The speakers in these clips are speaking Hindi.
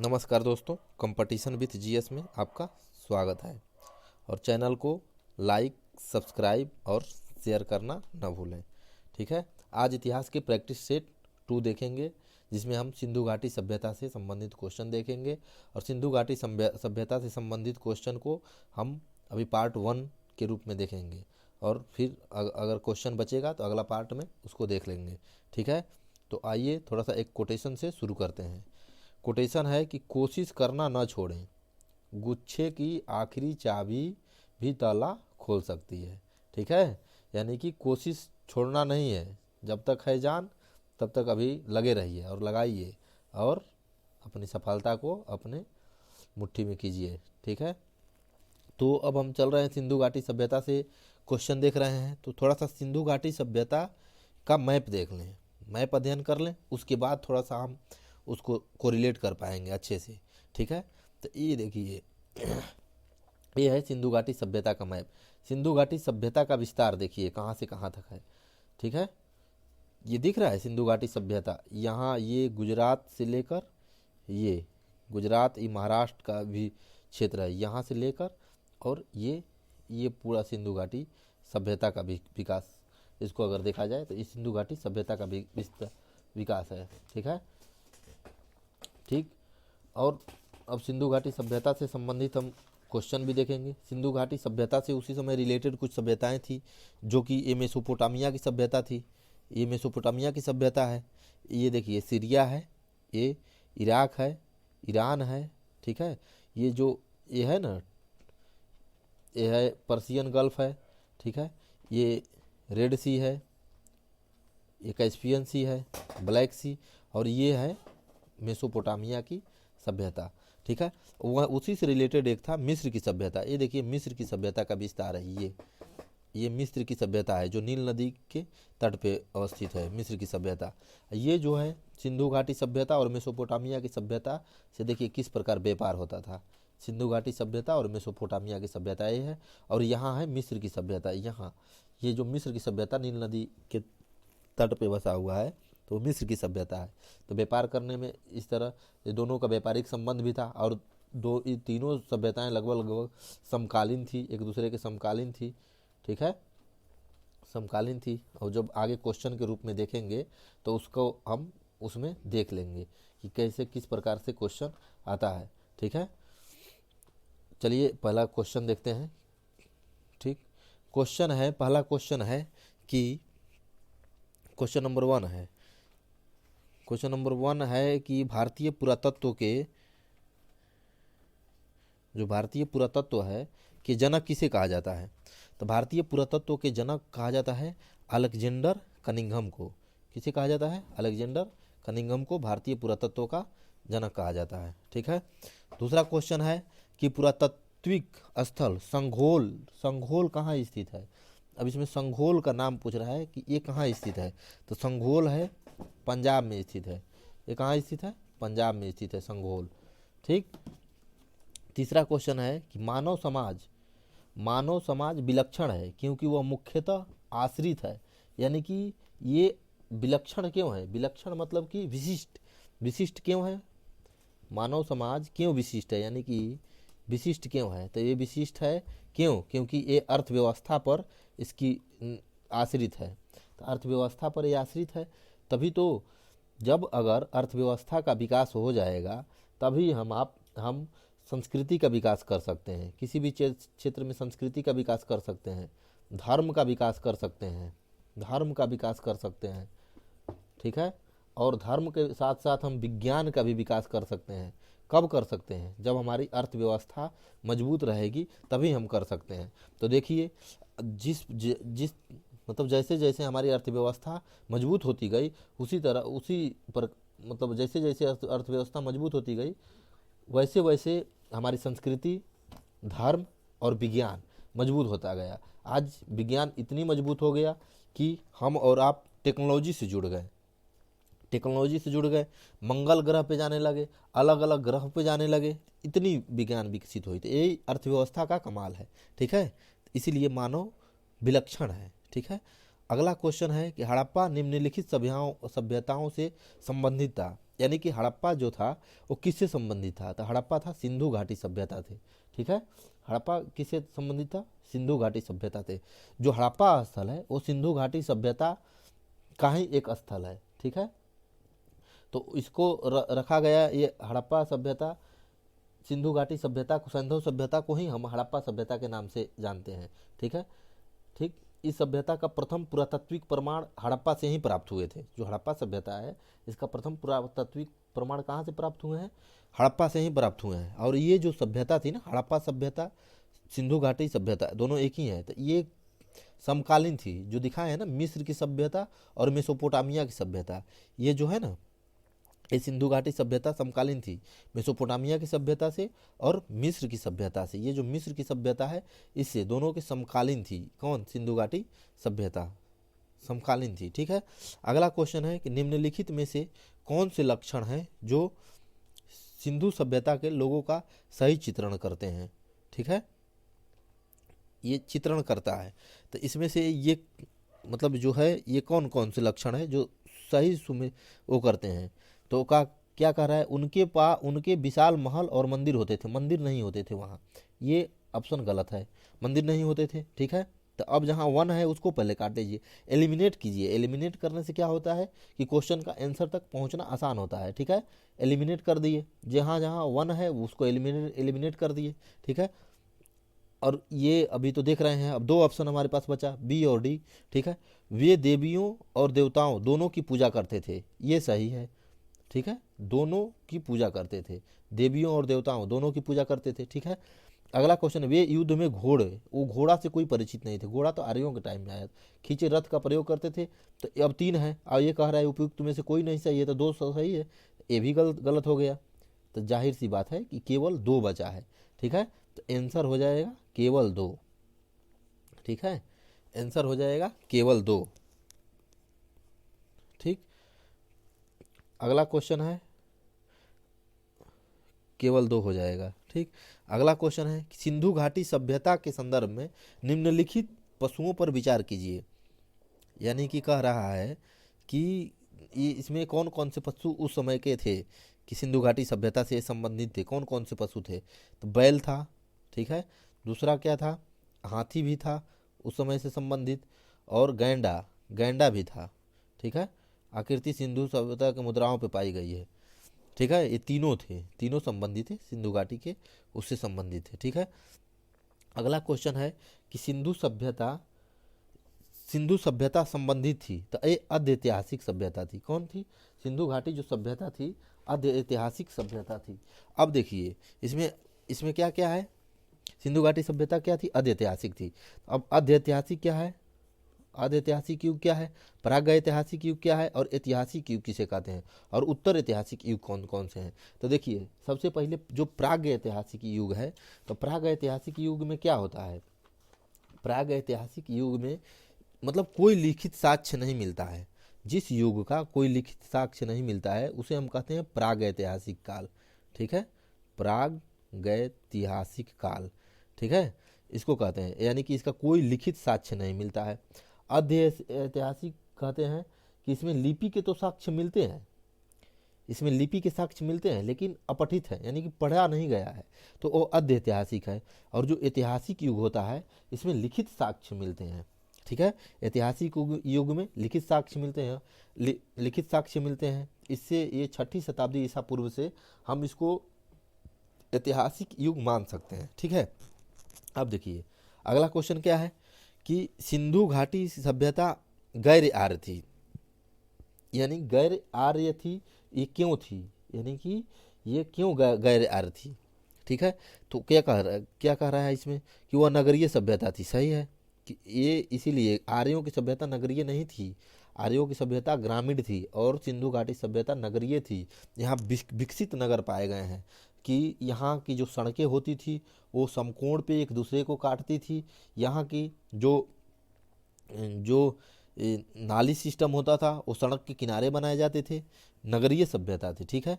नमस्कार दोस्तों, कंपटीशन विथ जीएस में आपका स्वागत है। और चैनल को लाइक, सब्सक्राइब और शेयर करना न भूलें। ठीक है, आज इतिहास के प्रैक्टिस सेट 2 देखेंगे, जिसमें हम सिंधु घाटी सभ्यता से संबंधित क्वेश्चन देखेंगे। और सिंधु घाटी सभ्यता से संबंधित क्वेश्चन को हम अभी पार्ट 1 के रूप में देखेंगे, और फिर अगर क्वेश्चन बचेगा तो अगला पार्ट में उसको देख लेंगे। ठीक है, तो आइए थोड़ा सा एक कोटेशन से शुरू करते हैं। कोटेशन है कि कोशिश करना न छोड़ें, गुच्छे की आखिरी चाबी भी ताला खोल सकती है। ठीक है, यानी कि कोशिश छोड़ना नहीं है, जब तक है जान तब तक अभी लगे रहिए और लगाइए और अपनी सफलता को अपने मुट्ठी में कीजिए। ठीक है, तो अब हम चल रहे हैं सिंधु घाटी सभ्यता से क्वेश्चन देख रहे हैं। तो थोड़ा सा सिंधु घाटी सभ्यता का मैप देख लें, मैप अध्ययन कर लें, उसके बाद थोड़ा सा हम उसको कोरिलेट कर पाएंगे अच्छे से। ठीक है, तो ये देखिए, ये है सिंधु घाटी सभ्यता का मैप। सिंधु घाटी सभ्यता का विस्तार देखिए कहाँ से कहाँ तक है। ठीक है, ये दिख रहा है सिंधु घाटी सभ्यता। यहाँ ये गुजरात से लेकर, ये गुजरात, ये महाराष्ट्र का भी क्षेत्र है, यहाँ से लेकर और ये पूरा सिंधु घाटी सभ्यता का विकास, इसको अगर देखा जाए तो ये सिंधु घाटी सभ्यता का विकास है। ठीक है, ठीक। और अब सिंधु घाटी सभ्यता से संबंधित हम क्वेश्चन भी देखेंगे। सिंधु घाटी सभ्यता से उसी समय रिलेटेड कुछ सभ्यताएं थी, जो कि ये मेसोपोटामिया की सभ्यता थी। ये मेसोपोटामिया की सभ्यता है। ये देखिए सीरिया है, ये इराक है, ईरान है। ठीक है, ये जो ये है ना, ये है पर्सियन गल्फ है। ठीक है, ये रेड सी है, ये कैस्पियन सी है, ब्लैक सी, और ये है मेसोपोटामिया की सभ्यता। ठीक है, वह उसी से रिलेटेड एक था मिस्र की सभ्यता। ये देखिए मिस्र की सभ्यता का विस्तार है। ये मिस्र की सभ्यता है जो नील नदी के तट पे अवस्थित है, मिस्र की सभ्यता। ये जो है सिंधु घाटी सभ्यता और मेसोपोटामिया की सभ्यता से देखिए किस प्रकार व्यापार होता था। सिंधु घाटी सभ्यता और मेसोपोटामिया की सभ्यता ये है, और यहाँ है मिस्र की सभ्यता। यहाँ ये जो मिस्र की सभ्यता नील नदी के तट पे बसा हुआ है, तो मिस्र की सभ्यता है। तो व्यापार करने में इस तरह ये दोनों का व्यापारिक संबंध भी था, और ये तीनों सभ्यताएं लगभग समकालीन थी, एक दूसरे के समकालीन थी। ठीक है, समकालीन थी। और जब आगे क्वेश्चन के रूप में देखेंगे तो उसको हम उसमें देख लेंगे कि कैसे किस प्रकार से क्वेश्चन आता है। ठीक है, चलिए पहला क्वेश्चन देखते हैं। ठीक, क्वेश्चन है, पहला क्वेश्चन है कि क्वेश्चन नंबर 1 है। क्वेश्चन नंबर 1 है कि भारतीय पुरातत्व के, जो भारतीय पुरातत्व है कि जनक किसे कहा जाता है। तो भारतीय पुरातत्व के जनक कहा जाता है अलेक्जेंडर कनिंघम को। किसे कहा जाता है? अलेक्जेंडर कनिंघम को भारतीय पुरातत्व का जनक कहा जाता है। ठीक है, दूसरा क्वेश्चन है कि पुरातात्विक स्थल संघोल, संघोल कहाँ स्थित है। अब इसमें संघोल का नाम पूछ रहा है कि ये कहाँ स्थित है। तो संघोल है पंजाब में स्थित है। ये कहाँ स्थित है? पंजाब में स्थित है संघोल। ठीक, तीसरा क्वेश्चन है कि मानव समाज विलक्षण है क्योंकि वह मुख्यतः आश्रित है। यानी कि ये विलक्षण क्यों है? विलक्षण मतलब कि विशिष्ट। विशिष्ट क्यों है? मानव समाज क्यों विशिष्ट है, यानी कि विशिष्ट क्यों है? तो ये विशिष्ट है क्यों? क्योंकि ये अर्थव्यवस्था पर इसकी आश्रित है। तो अर्थव्यवस्था पर ये आश्रित है, तभी तो जब अगर अर्थव्यवस्था का विकास हो जाएगा तभी हम संस्कृति का विकास कर सकते हैं। किसी भी क्षेत्र में संस्कृति का विकास कर सकते हैं, धर्म का विकास कर सकते हैं, धर्म का विकास कर सकते हैं। ठीक है, और धर्म के साथ साथ हम विज्ञान का भी विकास कर सकते हैं। कब कर सकते हैं? जब हमारी अर्थव्यवस्था मजबूत रहेगी तभी हम कर सकते हैं। तो देखिए जिस मतलब जैसे जैसे हमारी अर्थव्यवस्था मजबूत होती गई, उसी पर मतलब जैसे जैसे अर्थव्यवस्था मजबूत होती गई, वैसे वैसे हमारी संस्कृति, धर्म और विज्ञान मजबूत होता गया। आज विज्ञान इतनी मजबूत हो गया कि हम और आप टेक्नोलॉजी से जुड़ गए, मंगल ग्रह पे जाने लगे, अलग अलग ग्रह पे जाने लगे, इतनी विज्ञान विकसित हुई। तो यही अर्थव्यवस्था का कमाल है। ठीक है, इसीलिए मानव विलक्षण है। ठीक है, अगला क्वेश्चन है कि हड़प्पा निम्नलिखित सभ्यताओं से संबंधित था। यानी कि हड़प्पा जो था वो किससे संबंधित था? तो हड़प्पा था सिंधु घाटी सभ्यता थे। ठीक है, हड़प्पा किससे संबंधित था? सिंधु घाटी सभ्यता थे। जो हड़प्पा स्थल है वो सिंधु घाटी सभ्यता का ही एक स्थल है। ठीक है, तो इसको रखा गया, ये हड़प्पा सभ्यता सिंधु घाटी सभ्यता को, सिंधु सभ्यता को ही हम हड़प्पा सभ्यता के नाम से जानते हैं। ठीक है, ठीक, इस सभ्यता का प्रथम पुरातात्विक प्रमाण हड़प्पा से ही प्राप्त हुए थे। जो हड़प्पा सभ्यता है इसका प्रथम पुरातात्विक प्रमाण कहाँ से प्राप्त हुए हैं? हड़प्पा से ही प्राप्त हुए हैं। और ये जो सभ्यता थी ना, हड़प्पा सभ्यता सिंधु घाटी सभ्यता दोनों एक ही है। तो ये समकालीन थी। जो दिखा है ना मिस्र की सभ्यता और मेसोपोटामिया की सभ्यता, ये जो है ना ये सिंधु घाटी सभ्यता समकालीन थी मेसोपोटामिया की सभ्यता से और मिस्र की सभ्यता से। ये जो मिस्र की सभ्यता है इससे दोनों के समकालीन थी। कौन? सिंधु घाटी सभ्यता समकालीन थी। ठीक है, अगला क्वेश्चन है कि निम्नलिखित में से कौन से लक्षण हैं जो सिंधु सभ्यता के लोगों का सही चित्रण करते हैं? ठीक है, ये चित्रण करता है। तो इसमें से ये मतलब जो है ये कौन कौन से लक्षण है जो सही वो करते हैं? तो का क्या कह रहा है? उनके विशाल महल और मंदिर होते थे। मंदिर नहीं होते थे वहाँ, ये ऑप्शन गलत है, मंदिर नहीं होते थे। ठीक है, तो अब जहाँ वन है उसको पहले काट दीजिए, एलिमिनेट कीजिए। एलिमिनेट करने से क्या होता है कि क्वेश्चन का आंसर तक पहुँचना आसान होता है। ठीक है, एलिमिनेट कर दिए, जहाँ जहाँ वन है उसको एलिमिनेट कर दिए। ठीक है, और ये अभी तो देख रहे हैं, अब दो ऑप्शन हमारे पास बचा, बी और डी। ठीक है, वे देवियों और देवताओं दोनों की पूजा करते थे, ये सही है। ठीक है, दोनों की पूजा करते थे, देवियों और देवताओं दोनों की पूजा करते थे। ठीक है, अगला क्वेश्चन, वे युद्ध में वो घोड़ा से कोई परिचित नहीं थे। घोड़ा तो आर्यों के टाइम में आया, खींचे रथ का प्रयोग करते थे। तो अब 3 है, और ये कह रहा है उपयुक्त में से कोई नहीं सही है, तो 2 सही है, ये भी गलत हो गया। तो जाहिर सी बात है कि केवल 2 बचा है। ठीक है, तो आंसर हो जाएगा केवल 2। ठीक है, आंसर हो जाएगा केवल 2। ठीक, अगला क्वेश्चन है, केवल 2 हो जाएगा। ठीक, अगला क्वेश्चन है कि सिंधु घाटी सभ्यता के संदर्भ में निम्नलिखित पशुओं पर विचार कीजिए। यानी कि कह रहा है कि इसमें कौन कौन से पशु उस समय के थे कि सिंधु घाटी सभ्यता से संबंधित थे। कौन कौन से पशु थे? तो बैल था। ठीक है, दूसरा क्या था? हाथी भी था उस समय से संबंधित, और गैंडा भी था। ठीक है, आकृति सिंधु सभ्यता के मुद्राओं पे पाई गई है। ठीक है, ये तीनों थे, तीनों संबंधित थे सिंधु घाटी के, उससे संबंधित थे। ठीक है, अगला क्वेश्चन है कि सिंधु सभ्यता संबंधित थी, तो ये अद्य ऐतिहासिक सभ्यता थी। कौन थी? सिंधु घाटी जो सभ्यता थी अद्य ऐतिहासिक सभ्यता थी। अब देखिए इसमें क्या क्या है? सिंधु घाटी सभ्यता क्या थी? अद्य ऐतिहासिक थी। अब अद्य ऐतिहासिक क्या है? आद्य ऐतिहासिक युग क्या है? प्राग ऐतिहासिक युग क्या है? और ऐतिहासिक युग किसे कहते हैं? और उत्तर ऐतिहासिक युग कौन कौन से हैं? तो देखिए, सबसे पहले जो प्राग ऐतिहासिक युग है, तो प्राग ऐतिहासिक युग में क्या होता है? प्राग ऐतिहासिक युग में मतलब कोई लिखित साक्ष्य नहीं मिलता है। जिस युग का कोई लिखित साक्ष्य नहीं मिलता है उसे हम कहते हैं प्राग ऐतिहासिक काल। ठीक है, प्राग ऐतिहासिक काल। ठीक है, इसको कहते हैं, यानी कि इसका कोई लिखित साक्ष्य नहीं मिलता है। अद्य ऐतिहासिक कहते हैं कि इसमें लिपि के तो साक्ष्य मिलते हैं, इसमें लिपि के साक्ष्य मिलते हैं, लेकिन अपठित है, यानी कि पढ़ा नहीं गया है, तो वो अद्य ऐतिहासिक है। और जो ऐतिहासिक युग होता है इसमें लिखित साक्ष्य मिलते हैं। ठीक है, ऐतिहासिक युग में लिखित साक्ष्य मिलते हैं, लिखित साक्ष्य मिलते हैं। इससे ये 6ठी शताब्दी ईसा पूर्व से हम इसको ऐतिहासिक युग मान सकते हैं। ठीक है, अब देखिए अगला क्वेश्चन क्या है कि सिंधु घाटी सभ्यता गैर आर्य थी, यानी गैर आर्य थी, ये क्यों थी? यानी कि ये क्यों गैर आर्य थी? ठीक है, तो क्या कह रहा है इसमें कि वह नगरीय सभ्यता थी। सही है कि ये इसीलिए आर्यों की सभ्यता नगरीय नहीं थी, आर्यों की सभ्यता ग्रामीण थी और सिंधु घाटी सभ्यता नगरीय थी। यहाँ विकसित नगर पाए गए हैं कि यहाँ की जो सड़कें होती थी वो समकोण पे एक दूसरे को काटती थी। यहाँ की जो नाली सिस्टम होता था वो सड़क के किनारे बनाए जाते थे, नगरीय सभ्यता थी। ठीक है,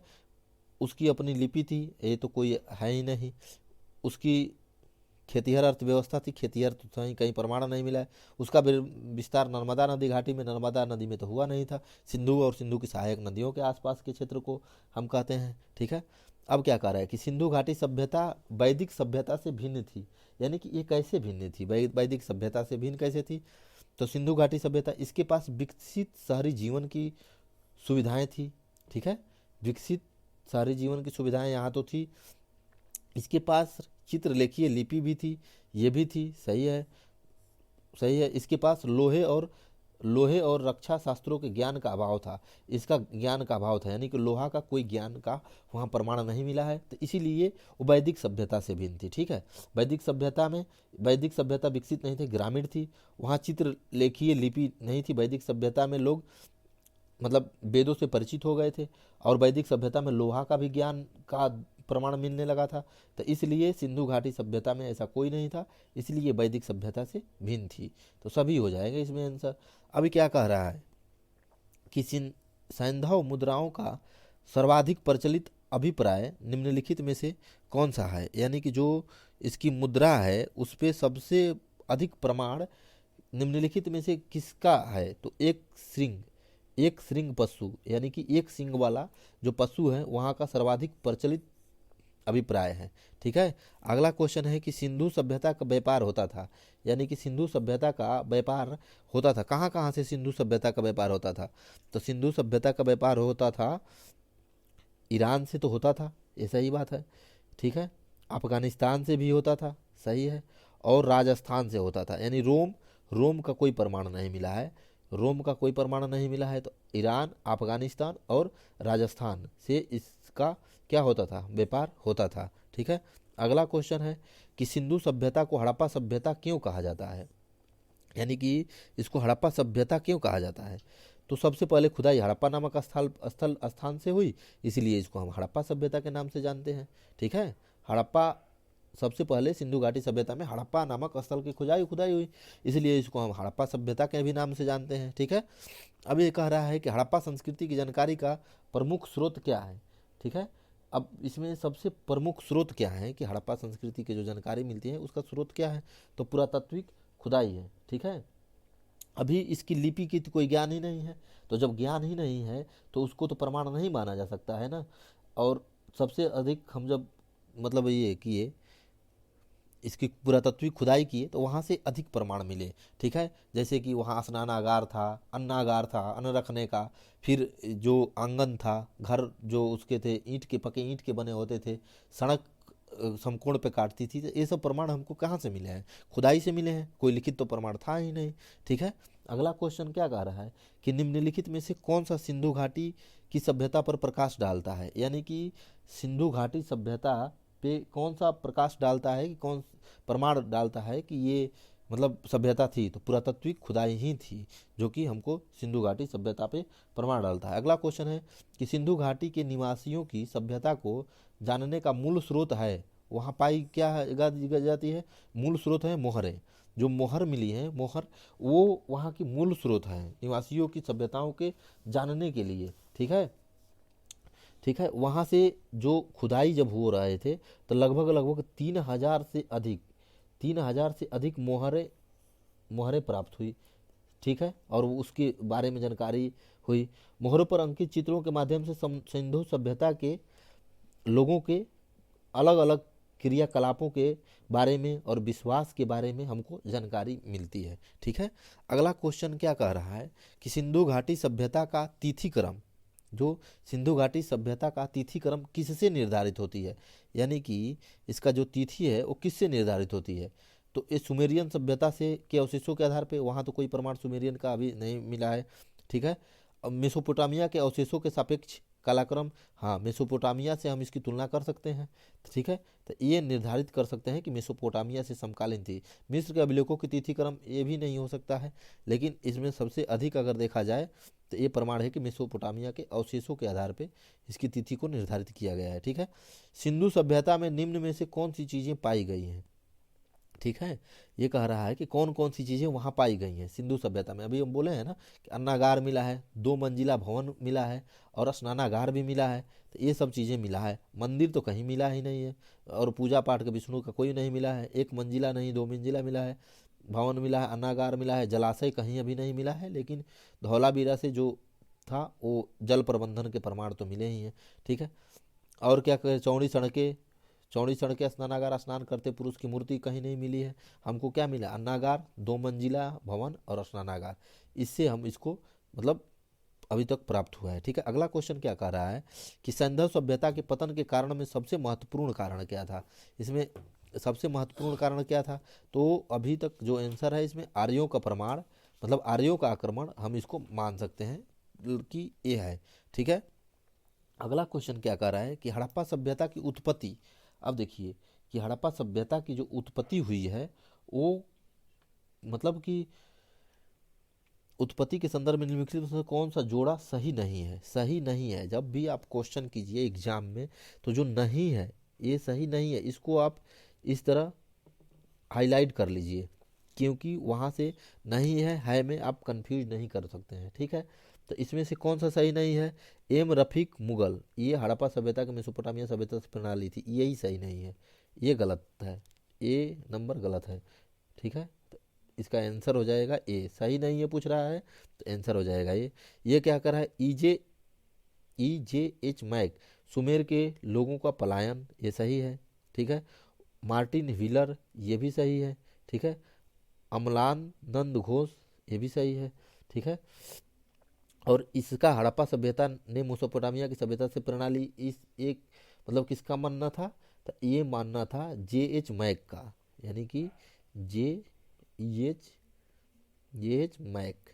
उसकी अपनी लिपि थी, ये तो कोई है ही नहीं, उसकी खेतिहर अर्थव्यवस्था थी, खेतिहर तो कहीं कहीं प्रमाण नहीं मिला है। उसका विस्तार नर्मदा नदी घाटी में, नर्मदा नदी में तो हुआ नहीं था। सिंधु और सिंधु की सहायक नदियों के आसपास के क्षेत्र को हम कहते हैं। ठीक है, अब क्या कह रहा है कि सिंधु घाटी सभ्यता वैदिक सभ्यता से भिन्न थी। यानी कि ये कैसे भिन्न थी, वैदिक सभ्यता से भिन्न कैसे थी? तो सिंधु घाटी सभ्यता, इसके पास विकसित शहरी जीवन की सुविधाएं थी। ठीक है, विकसित शहरी जीवन की सुविधाएं यहाँ तो थी। इसके पास चित्रलेखीय लिपि भी थी, ये भी थी। सही है, सही है। इसके पास लोहे और रक्षा शास्त्रों के ज्ञान का अभाव था। इसका ज्ञान का अभाव था, यानी कि लोहा का कोई ज्ञान का वहाँ प्रमाण नहीं मिला है, तो इसीलिए वो वैदिक सभ्यता से भिन्न थी। ठीक है, वैदिक सभ्यता विकसित नहीं थी, ग्रामीण थी। वहाँ चित्रलेखीय लिपि नहीं थी। वैदिक सभ्यता में लोग मतलब वेदों से परिचित हो गए थे, और वैदिक सभ्यता में लोहा का भी ज्ञान का प्रमाण मिलने लगा था। तो इसलिए सिंधु घाटी सभ्यता में ऐसा कोई नहीं था, इसलिए वैदिक सभ्यता से भिन्न थी। तो सभी हो जाएंगे इसमें आंसर। अभी क्या कह रहा है कि सैंधव मुद्राओं का सर्वाधिक प्रचलित अभिप्राय निम्नलिखित में से कौन सा है? यानी कि जो इसकी मुद्रा है उस पे सबसे अधिक प्रमाण निम्नलिखित में से किसका है? तो एक श्रृंग पशु, यानी कि एक सिंग वाला जो पशु है वहाँ का सर्वाधिक प्रचलित अभिप्राय है। ठीक है, अगला क्वेश्चन है कि सिंधु सभ्यता का व्यापार होता था। यानी कि सिंधु सभ्यता का व्यापार होता था कहाँ कहाँ से? सिंधु सभ्यता का व्यापार होता था, तो सिंधु सभ्यता का व्यापार होता था ईरान से, तो होता था, ये सही बात है। ठीक है, अफगानिस्तान से भी होता था, सही है, और राजस्थान से होता था। यानी रोम का कोई प्रमाण नहीं मिला है, रोम का कोई प्रमाण नहीं मिला है। तो ईरान, अफगानिस्तान और राजस्थान से इसका क्या होता था? व्यापार होता था। ठीक है, अगला क्वेश्चन है कि सिंधु सभ्यता को हड़प्पा सभ्यता क्यों कहा जाता है? यानी कि इसको हड़प्पा सभ्यता क्यों कहा जाता है? तो सबसे पहले खुदाई हड़प्पा नामक स्थान से हुई, इसलिए इसको हम हड़प्पा सभ्यता के नाम से जानते हैं। ठीक है, हड़प्पा सबसे पहले सिंधु घाटी सभ्यता में हड़प्पा नामक स्थल की खुदाई हुई, इसलिए इसको हम हड़प्पा सभ्यता के भी नाम से जानते हैं। ठीक है, अब ये कह रहा है कि हड़प्पा संस्कृति की जानकारी का प्रमुख स्रोत क्या है? ठीक है, अब इसमें सबसे प्रमुख स्रोत क्या है कि हड़प्पा संस्कृति की जो जानकारी मिलती है उसका स्रोत क्या है? तो पुरातात्विक खुदाई है। ठीक है, अभी इसकी लिपि की तो कोई ज्ञान ही नहीं है, तो जब ज्ञान ही नहीं है तो उसको तो प्रमाण नहीं माना जा सकता है ना। और सबसे अधिक हम जब मतलब ये किए, इसकी पुरातात्विक खुदाई किए, तो वहाँ से अधिक प्रमाण मिले। ठीक है, जैसे कि वहाँ स्नानागार था, अन्नागार था अन्न रखने का, फिर जो आंगन था, घर जो उसके थे पके ईंट के बने होते थे, सड़क समकोण पे काटती थी, तो ये सब प्रमाण हमको कहाँ से मिले हैं? खुदाई से मिले हैं, कोई लिखित तो प्रमाण था ही नहीं। ठीक है, अगला क्वेश्चन क्या कह रहा है कि निम्नलिखित में से कौन सा सिंधु घाटी की सभ्यता पर प्रकाश डालता है? यानी कि सिंधु घाटी सभ्यता पे कौन सा प्रकाश डालता है, कि कौन प्रमाण डालता है कि ये मतलब सभ्यता थी? तो पुरातात्विक खुदाई ही थी जो कि हमको सिंधु घाटी सभ्यता पे प्रमाण डालता है। अगला क्वेश्चन है कि सिंधु घाटी के निवासियों की सभ्यता को जानने का मूल स्रोत है, वहाँ पाई क्या जाती है? मूल स्रोत है मोहरें। जो मोहर मिली है, मोहर वो वहाँ की मूल स्रोत है निवासियों की सभ्यताओं के जानने के लिए। ठीक है, ठीक है, वहाँ से जो खुदाई जब हो रहे थे तो लगभग 3,000 से अधिक मोहरें प्राप्त हुई। ठीक है, और उसके बारे में जानकारी हुई। मोहरों पर अंकित चित्रों के माध्यम से सिंधु सभ्यता के लोगों के अलग अलग क्रियाकलापों के बारे में और विश्वास के बारे में हमको जानकारी मिलती है। ठीक है, अगला क्वेश्चन क्या कह रहा है कि सिंधु घाटी सभ्यता का तिथि क्रम, जो सिंधु घाटी सभ्यता का तिथि क्रम किससे निर्धारित होती है? यानी कि इसका जो तिथि है वो किससे निर्धारित होती है? तो ये सुमेरियन सभ्यता से के अवशेषों के आधार पे, वहाँ तो कोई प्रमाण सुमेरियन का अभी नहीं मिला है। ठीक है, अब मेसोपोटामिया के अवशेषों के सापेक्ष कालाक्रम, हाँ मेसोपोटामिया से हम इसकी तुलना कर सकते हैं। ठीक है, तो ये निर्धारित कर सकते हैं कि मेसोपोटामिया से समकालीन थी। मिस्र के अभिलेखों की तिथि क्रम ये भी नहीं हो सकता है, लेकिन इसमें सबसे अधिक अगर देखा जाए तो ये प्रमाण है कि मेसोपोटामिया के अवशेषों के आधार पे इसकी तिथि को निर्धारित किया गया है। ठीक है, सिंधु सभ्यता में निम्न में से कौन सी चीज़ें पाई गई हैं? ठीक है। ये कह रहा है कि कौन कौन सी चीज़ें वहाँ पाई गई हैं सिंधु सभ्यता में। अभी हम बोले हैं ना कि अन्नागार मिला है, 2 मंजिला भवन मिला है और स्नानागार भी मिला है। तो ये सब चीज़ें मिला है। मंदिर तो कहीं मिला ही नहीं है और पूजा पाठ का विष्णु का कोई नहीं मिला है। 1 मंजिला नहीं 2 मंजिला मिला है, भवन मिला है, अन्नागार मिला है, जलाशय कहीं अभी नहीं मिला है, लेकिन धौलावीरा से जो था वो जल प्रबंधन के प्रमाण तो मिले ही हैं। ठीक है। और क्या कहें, चौड़ी सड़कें स्नानागार, स्नान करते पुरुष की मूर्ति कहीं नहीं मिली है। हमको क्या मिला, अन्नागार, 2 मंजिला भवन और स्नानागार। इससे हम इसको मतलब अभी तक प्राप्त हुआ है। ठीक है। अगला क्वेश्चन क्या कह रहा है कि सिंधु सभ्यता के पतन के कारण में सबसे महत्वपूर्ण कारण क्या था। इसमें सबसे महत्वपूर्ण कारण क्या था, तो अभी तक जो आंसर है इसमें आर्यों का प्रमाण, मतलब आर्यों का आक्रमण, हम इसको मान सकते हैं कि ये है। ठीक है। अगला क्वेश्चन क्या कह रहा है कि हड़प्पा सभ्यता की उत्पत्ति। अब देखिए कि हड़प्पा सभ्यता की जो उत्पत्ति हुई है वो मतलब कि उत्पत्ति के संदर्भ में निम्नलिखित में से कौन सा जोड़ा सही नहीं है। सही नहीं है, जब भी आप क्वेश्चन कीजिए एग्जाम में तो जो नहीं है ये सही नहीं है, इसको आप इस तरह हाईलाइट कर लीजिए, क्योंकि वहाँ से नहीं है में आप कंफ्यूज नहीं कर सकते हैं। ठीक है। तो इसमें से कौन सा सही नहीं है, एम रफीक मुगल, ये हड़प्पा सभ्यता की मेसोपोटामिया सभ्यता से प्रणाली थी, यही सही नहीं है, ये गलत है, ए नंबर गलत है। ठीक है। तो इसका आंसर हो जाएगा ए। सही नहीं है पूछ रहा है तो आंसर हो जाएगा ये। ये क्या कर रहा है, EJ मैक, सुमेर के लोगों का पलायन, ये सही है। ठीक है। मार्टिन व्हीलर, ये भी सही है। ठीक है। अमलान नंद घोष, ये भी सही है। ठीक है। और इसका हड़प्पा सभ्यता ने मेसोपोटामिया की सभ्यता से प्रणाली, इस एक मतलब किसका मानना था, तो ये मानना था JH मैक का, यानी कि JH मैक,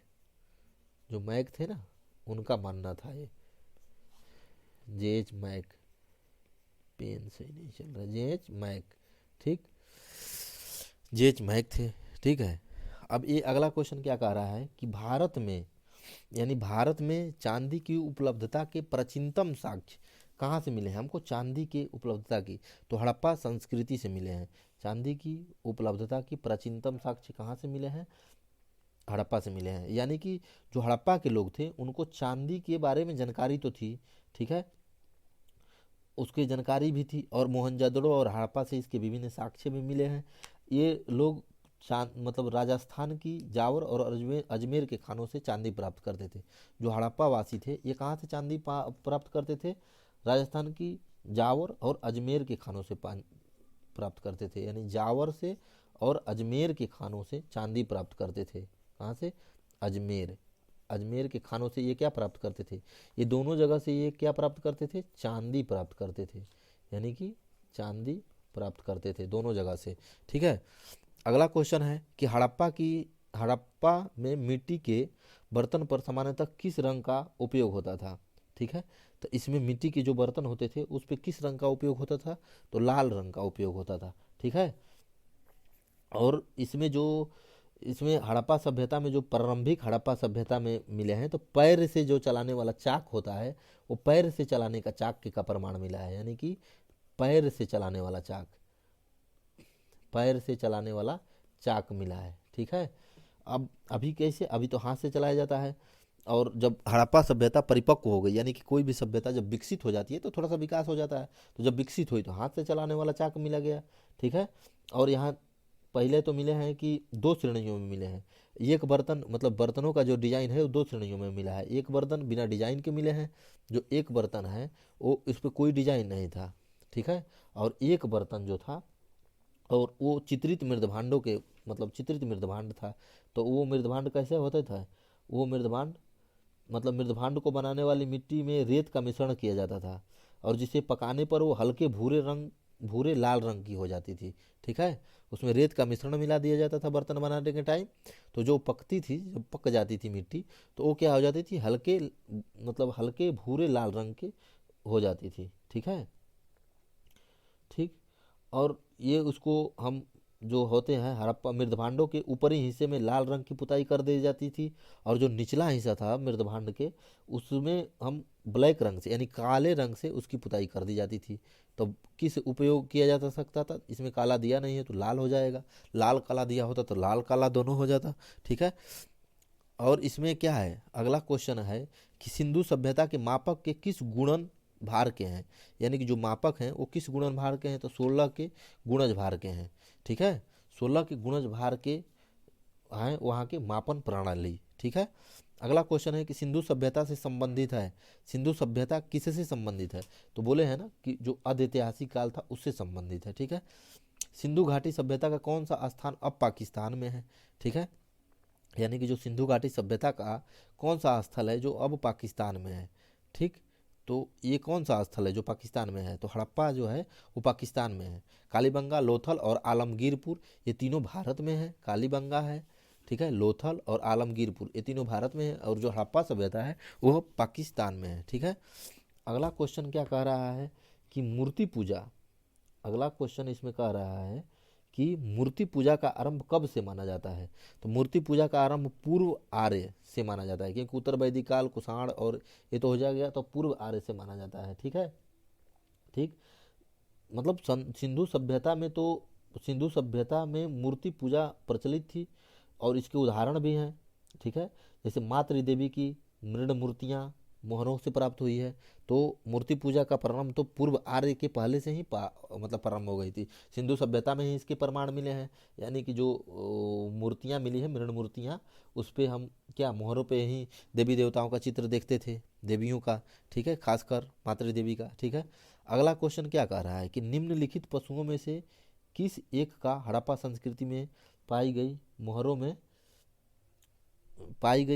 जो मैक थे ना उनका मानना था ये। JH मैक, पेन सही नहीं चल रहा, JH मैक। ठीक, JH मैक थे। ठीक है। अब ये अगला क्वेश्चन क्या कह रहा है कि भारत में, यानी भारत में चांदी की उपलब्धता के प्राचीनतम साक्ष्य कहाँ से मिले हैं हमको। चांदी की उपलब्धता की, तो हड़प्पा संस्कृति से मिले हैं। चांदी की उपलब्धता की प्राचीनतम साक्ष्य कहाँ से मिले हैं, हड़प्पा से मिले हैं। यानी कि जो हड़प्पा के लोग थे उनको चांदी के बारे में जानकारी तो थी। ठीक है, उसकी जानकारी भी थी, और मोहनजोदड़ो और हड़प्पा से इसके विभिन्न साक्ष्य भी मिले हैं। ये लोग चांद मतलब राजस्थान की जावर और अजमेर के खानों से चांदी प्राप्त करते थे। जो हड़प्पा वासी थे ये कहाँ से चांदी प्राप्त करते थे, राजस्थान की जावर और अजमेर के खानों से प्राप्त करते थे। यानी जावर से और अजमेर के खानों से चांदी प्राप्त करते थे। कहाँ से, अजमेर के खानों से ये क्या प्राप्त करते थे, ये दोनों जगह से ये क्या प्राप्त करते थे, चांदी प्राप्त करते थे। यानी कि चांदी प्राप्त करते थे दोनों जगह से। ठीक है। अगला क्वेश्चन है कि हड़प्पा में मिट्टी के बर्तन पर सामान्यतः किस रंग का उपयोग होता था। ठीक है। तो इसमें मिट्टी के जो बर्तन होते थे उस पर किस रंग का उपयोग होता था, तो लाल रंग का उपयोग होता था। ठीक है। और इसमें हड़प्पा सभ्यता में जो प्रारंभिक हड़प्पा सभ्यता में मिले हैं, तो पैर से जो चलाने वाला चाक होता है वो पैर से चलाने का चाक का प्रमाण मिला है। यानी कि पैर से चलाने वाला चाक, पैर से चलाने वाला चाक मिला है। ठीक है। अब अभी कैसे, अभी तो हाथ से चलाया जाता है, और जब हड़प्पा सभ्यता परिपक्व हो गई, यानी कि कोई भी सभ्यता जब विकसित हो जाती है तो थोड़ा सा विकास हो जाता है, तो जब विकसित हुई तो हाथ से चलाने वाला चाक मिला गया। ठीक है। और यहाँ पहले तो मिले हैं कि 2 श्रेणियों में मिले हैं। एक बर्तन मतलब बर्तनों का जो डिजाइन है वो 2 श्रेणियों में मिला है। एक बर्तन बिना डिजाइन के मिले हैं, जो एक बर्तन है वो इस पर कोई डिजाइन नहीं था। ठीक है। और एक बर्तन जो था और वो चित्रित मृदभांडों के मतलब चित्रित मृदभांड था। तो वो मृदभांड कैसे होता था, वो मृदभांड मतलब मृदभांड को बनाने वाली मिट्टी में रेत का मिश्रण किया जाता था, और जिसे पकाने पर वो हल्के भूरे लाल रंग की हो जाती थी। ठीक है। उसमें रेत का मिश्रण मिला दिया जाता था बर्तन बनाने के टाइम, तो जो पकती थी, जब पक जाती थी मिट्टी तो वो क्या हो जाती थी, हल्के भूरे लाल रंग की हो जाती थी। ठीक है। ठीक। और ये उसको हम जो होते हैं हड़प्पा मृदभांडों के ऊपरी हिस्से में लाल रंग की पुताई कर दी जाती थी, और जो निचला हिस्सा था मृदभांड के, उसमें हम ब्लैक रंग से यानी काले रंग से उसकी पुताई कर दी जाती थी। तो किस उपयोग किया जा सकता था, इसमें काला दिया नहीं है तो लाल हो जाएगा, लाल काला दिया होता तो लाल काला दोनों हो जाता। ठीक है। और इसमें क्या है, अगला क्वेश्चन है कि सिंधु सभ्यता के मापक के किस गुणन भार के हैं, यानी कि जो मापक हैं वो किस गुणन भार के हैं, तो 16 के गुणज भार के हैं। ठीक है, 16 के गुणज भार के हैं वहाँ के मापन प्रणाली। ठीक है। अगला क्वेश्चन है कि सिंधु सभ्यता से संबंधित है, सिंधु सभ्यता किससे संबंधित है, तो बोले हैं ना कि जो अधैतिहासिक काल था उससे संबंधित है। ठीक है। सिंधु घाटी सभ्यता का कौन सा स्थान अब पाकिस्तान में है। ठीक है, यानी कि जो सिंधु घाटी सभ्यता का कौन सा स्थल है जो अब पाकिस्तान में है। ठीक, तो ये कौन सा स्थल है जो पाकिस्तान में है, तो हड़प्पा जो है वो पाकिस्तान में है। कालीबंगा, लोथल और आलमगीरपुर ये तीनों भारत में है। कालीबंगा है, ठीक है, लोथल और आलमगीरपुर ये तीनों भारत में है, और जो हड़प्पा सभ्यता है वो पाकिस्तान में है। ठीक है। अगला क्वेश्चन क्या कह रहा है कि मूर्ति पूजा, अगला क्वेश्चन इसमें कह रहा है कि मूर्ति पूजा का आरंभ कब से माना जाता है, तो मूर्ति पूजा का आरंभ पूर्व आर्य से माना जाता है, क्योंकि उत्तर वैदिक काल, कुषाण और ये तो हो जाएगा, तो पूर्व आर्य से माना जाता है। ठीक है। ठीक, मतलब सिंधु सभ्यता में तो सिंधु सभ्यता में मूर्ति पूजा प्रचलित थी और इसके उदाहरण भी हैं। ठीक है, जैसे मातृ देवी की मृण मूर्तियाँ मोहरों से प्राप्त हुई है, तो मूर्ति पूजा का प्रारंभ तो पूर्व आर्य के पहले से ही मतलब प्रारंभ हो गई थी। सिंधु सभ्यता में ही इसके प्रमाण मिले हैं, यानी कि जो मूर्तियाँ मिली है, मृण मूर्तियाँ, उस पर हम क्या मोहरों पे ही देवी देवताओं का चित्र देखते थे, देवियों का। ठीक है, खासकर मातृ देवी का। ठीक है। अगला क्वेश्चन क्या कह रहा है कि निम्नलिखित पशुओं में से किस एक का हड़प्पा संस्कृति में पाई गई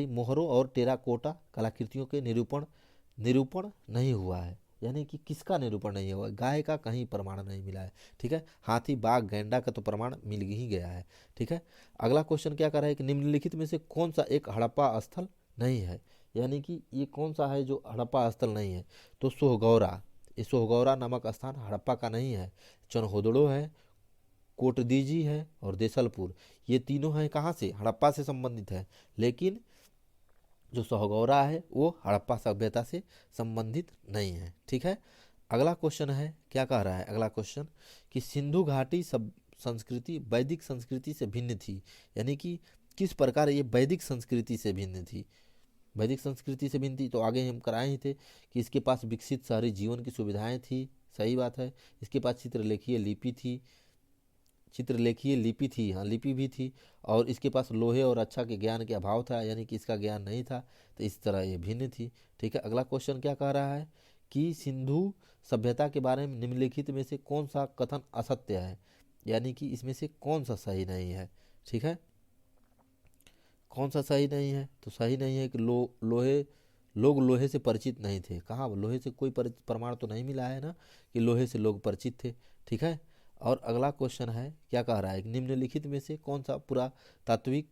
मोहरों और टेराकोटा कलाकृतियों के निरूपण नहीं हुआ है, यानी कि किसका निरूपण नहीं हुआ, गाय का कहीं प्रमाण नहीं मिला है। ठीक है, हाथी, बाघ, गैंडा का तो प्रमाण मिल ही गया है। ठीक है। अगला क्वेश्चन क्या कर रहा है कि निम्नलिखित में से कौन सा एक हड़प्पा स्थल नहीं है, यानी कि ये कौन सा है जो हड़प्पा स्थल नहीं है, तो सोहगौरा, ये सोहगौरा नामक स्थान हड़प्पा का नहीं है। चनहोदड़ो है, कोटदीजी है और देसलपुर, ये तीनों हैं कहाँ से, हड़प्पा से संबंधित है, लेकिन जो सोहगौरा है वो हड़प्पा सभ्यता से संबंधित नहीं है। ठीक है। अगला क्वेश्चन है, क्या कह रहा है अगला क्वेश्चन कि सिंधु घाटी सब संस्कृति वैदिक संस्कृति से भिन्न थी, यानी कि किस प्रकार ये वैदिक संस्कृति से भिन्न थी। वैदिक संस्कृति से भिन्न थी तो आगे हम कराए ही थे कि इसके पास विकसित शहरी जीवन की सुविधाएं थी, सही बात है। इसके पास चित्रलेखीय लिपि थी, हाँ लिपि भी थी, और इसके पास लोहे और अच्छा के ज्ञान के अभाव था, यानी कि इसका ज्ञान नहीं था, तो इस तरह ये भिन्न थी। ठीक है। अगला क्वेश्चन क्या कह रहा है कि सिंधु सभ्यता के बारे में निम्नलिखित में से कौन सा कथन असत्य है, यानी कि इसमें से कौन सा सही नहीं है। ठीक है, कौन सा सही नहीं है, तो सही नहीं है कि लोग लोहे से परिचित नहीं थे। कहाँ, लोहे से कोई प्रमाण तो नहीं मिला है ना कि लोहे से लोग परिचित थे। ठीक है। और अगला क्वेश्चन है, क्या कह रहा है कि निम्नलिखित में से कौन सा पुरातात्विक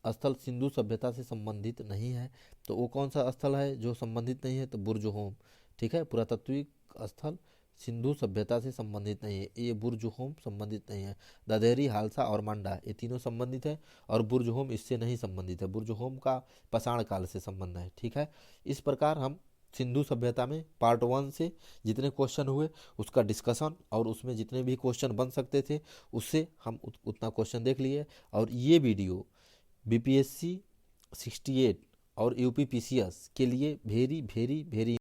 स्थल सिंधु सभ्यता से संबंधित नहीं है, तो वो कौन सा स्थल है जो संबंधित नहीं है, तो बुर्ज-होम। ठीक है, पुरातात्विक स्थल सिंधु सभ्यता से संबंधित नहीं है, ये बुर्ज-होम संबंधित नहीं है। ददेरी, हालसा और मांडा ये तीनों संबंधित है, और बुर्ज-होम इससे नहीं संबंधित है, बुर्ज-होम का पाषाण काल से संबंध है। ठीक है। इस प्रकार हम सिंधु सभ्यता में पार्ट 1 से जितने क्वेश्चन हुए उसका डिस्कशन, और उसमें जितने भी क्वेश्चन बन सकते थे उससे हम उतना क्वेश्चन देख लिए। और ये वीडियो बीपीएससी 68 और यूपी पीसीएस के लिए वेरी वेरी वेरी